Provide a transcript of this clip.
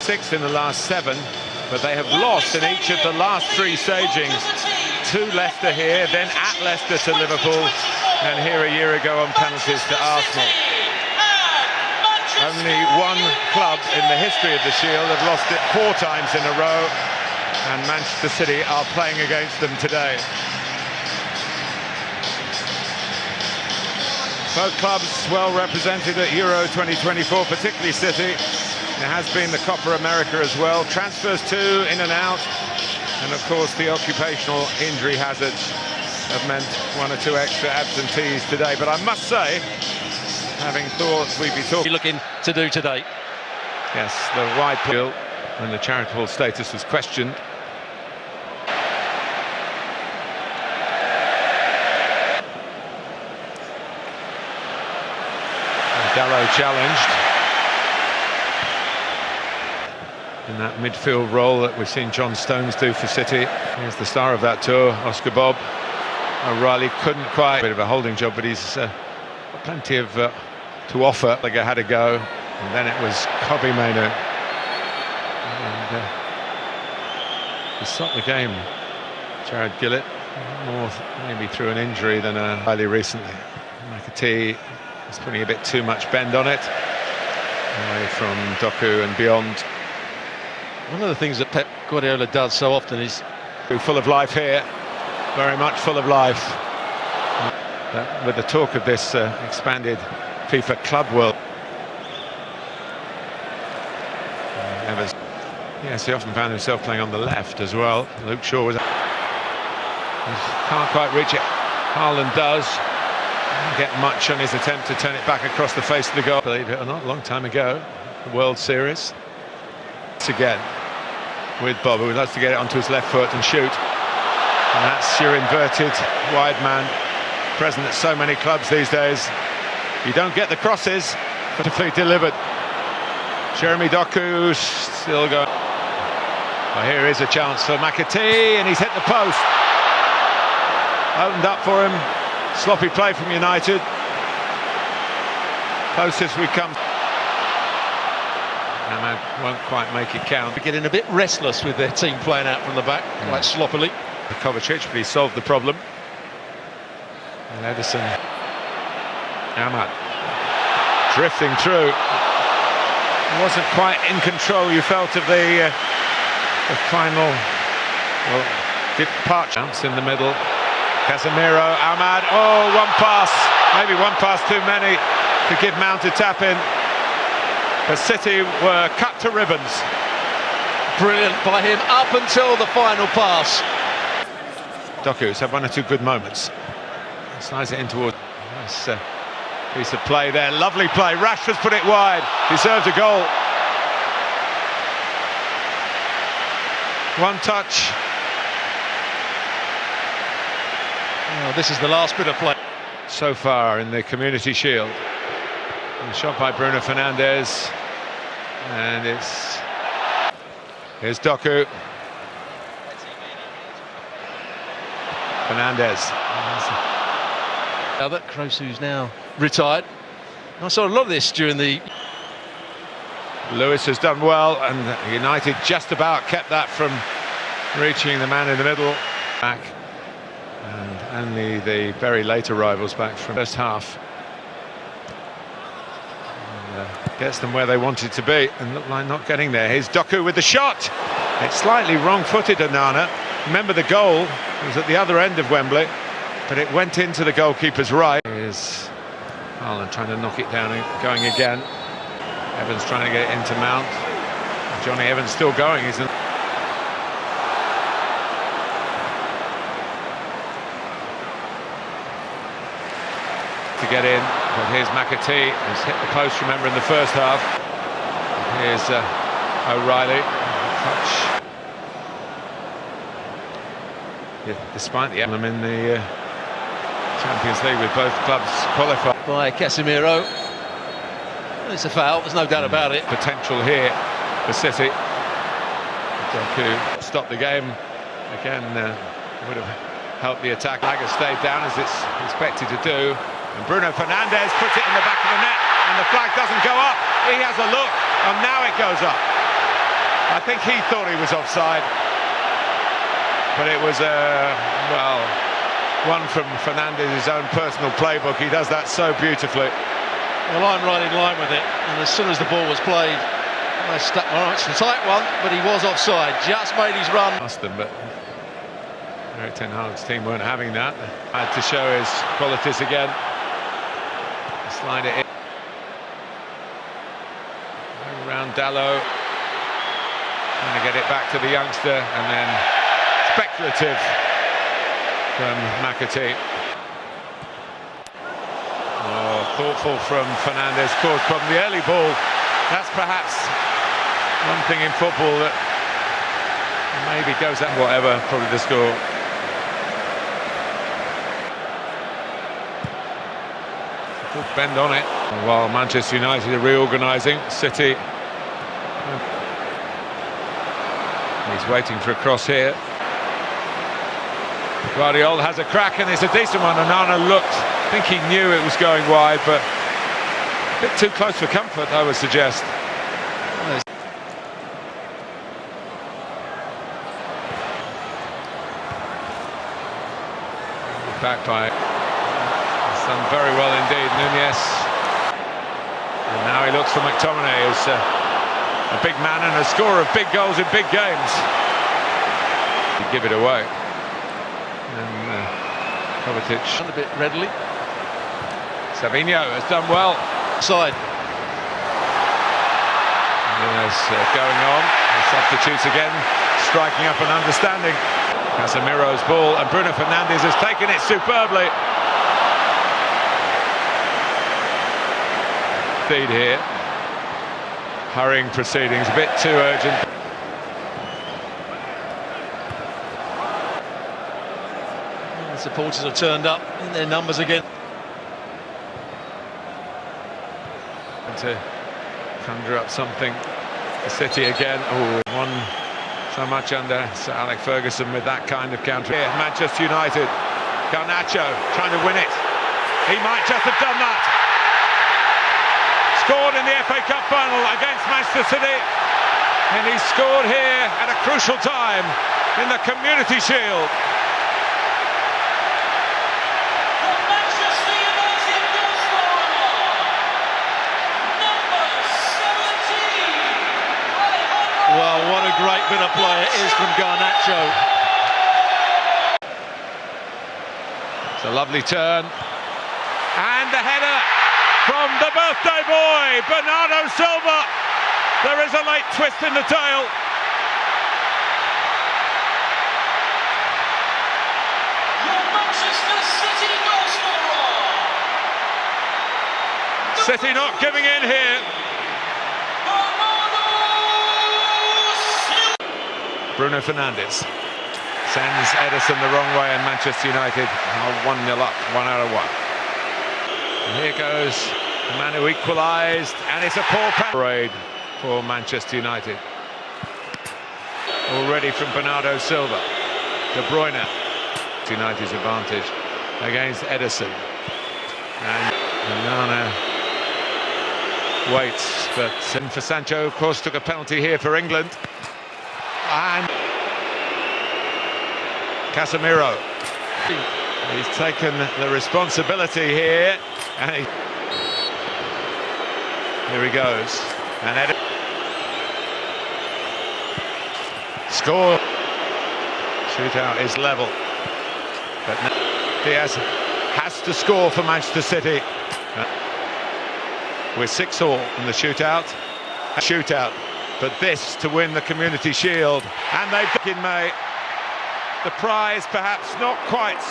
6 in the last 7, but they have lost in each of the last 3 stagings. To Leicester here, then at Leicester to Liverpool, and here a year ago on penalties to Arsenal. Only one club in the history of the Shield have lost it 4 times in a row, and Manchester City are playing against them today. Both clubs well represented at Euro 2024, particularly City. There has been the Copa America as well. Transfers too, in and out. And of course the occupational injury hazards have meant 1 or 2 extra absentees today. But I must say, having thought we'd be talking... Looking to do today. Yes, the wide bill when the charitable status was questioned. Dalot challenged in that midfield role that we've seen John Stones do for City. Here's the star of that tour, Oscar Bob. O'Reilly couldn't quite, bit of a holding job, but he's got plenty of to offer. Like, had a go, and then it was Kobbie Mainoo, and he stopped the game. Jared Gillett, more maybe through an injury than highly recently. McAtee is putting a bit too much bend on it, away from Doku and beyond. One of the things that Pep Guardiola does so often is... Full of life here, very much full of life. With the talk of this expanded FIFA Club World. Evers, yes, he often found himself playing on the left as well. Luke Shaw was... Can't quite reach it. Haaland does. Didn't get much on his attempt to turn it back across the face of the goal. Believe it or not, a long time ago, the World Series. Once again, with Bob, who loves to get it onto his left foot and shoot. And that's your inverted wide man, present at so many clubs these days. You don't get the crosses, but beautifully delivered. Jeremy Doku still going. Well, here is a chance for McAtee, and he's hit the post. Opened up for him. Sloppy play from United. Closest we come. Ahmad won't quite make it count. They're getting a bit restless with their team playing out from the back, quite sloppily. Kovacic, but he solved the problem. And Ederson. Ahmad drifting through. He wasn't quite in control, you felt, of the final. Well, departure. Bounce in the middle. Casemiro, Ahmad, oh, one pass, maybe one pass too many to give Mount a tap in. But City were cut to ribbons. Brilliant by him up until the final pass. Doku's had 1 or 2 good moments. Slides it in towards. Nice piece of play there, lovely play. Rashford's put it wide, deserves a goal. One touch. Oh, this is the last bit of play so far in the Community Shield. And shot by Bruno Fernandes, and here's Doku. Fernandes. Now that Kroos, who's now retired. I saw a lot of this during the... Lewis has done well, and United just about kept that from reaching the man in the middle. Back. And only the very late arrivals back from the first half. And, gets them where they wanted to be, and look like not getting there. Here's Doku with the shot. It's slightly wrong-footed, Onana. Remember, the goal was at the other end of Wembley, but it went into the goalkeeper's right. Here's Haaland trying to knock it down and going again. Evans trying to get it into Mount. Johnny Evans still going, isn't he? To get in, but here's McAtee, who's hit the post, remember, in the first half. Here's O'Reilly. Touch. Yeah, despite the emblem in the Champions League with both clubs qualified. By Casemiro. It's a foul, there's no doubt about it. Potential here for City. Doku stopped the game. Again, would have helped the attack. Lager stayed down as it's expected to do. And Bruno Fernandes puts it in the back of the net, and the flag doesn't go up. He has a look, and now it goes up. I think he thought he was offside, but it was well, one from Fernandez's own personal playbook. He does that so beautifully. Well, I'm right in line with it, and as soon as the ball was played, I stuck. All right, it's a tight one, but he was offside. Just made his run. Asked them, but Erik ten Hag's team weren't having that. Had to show his qualities again. Slide it in. Around Dalot. Trying to get it back to the youngster, and then speculative from McAtee. Oh, thoughtful from Fernandez. Caused problem. The early ball, that's perhaps one thing in football that maybe goes out. Whatever, probably the score. Good bend on it. While Manchester United are reorganising, City. He's waiting for a cross here. Guardiola has a crack, and it's a decent one. Onana looked, I think he knew it was going wide, but a bit too close for comfort, I would suggest. Back by, he's done very well indeed, Nunez. And now he looks for McTominay, who's a big man and a scorer of big goals in big games. You give it away. And Kovacic A bit readily. Savinho has done well. Side. Nunez going on. The substitutes again, striking up an understanding. Casemiro's ball, and Bruno Fernandes has taken it superbly. Feed here. Hurrying proceedings, a bit too urgent. The supporters have turned up in their numbers again. And to conjure up something for City again. Oh, one so much under Sir Alex Ferguson with that kind of counter. Here, Manchester United. Garnacho trying to win it. He might just have done that. Scored in the FA Cup final against Manchester City, and he scored here at a crucial time in the Community Shield. The Manchester United goal scorer, number 17. Well, what a great bit of play it is from Garnacho. It's a lovely turn, and the header from the birthday boy, Bernardo Silva. There is a late twist in the tail. Your Manchester City goal scorer. City not giving in here. Bernardo Silva. Bruno Fernandes sends Ederson the wrong way, and Manchester United are 1-0 up, 1 out of 1. And here goes the man who equalised, and it's a poor parade for Manchester United. Already from Bernardo Silva. De Bruyne. United's advantage against Ederson. And Onana waits, but for Sancho, of course, took a penalty here for England. And Casemiro. He's taken the responsibility here, and here he goes. And score. Shootout is level, but Diaz has to score for Manchester City. We're 6-all in the shootout, but this to win the Community Shield, and they've in May. The prize perhaps not quite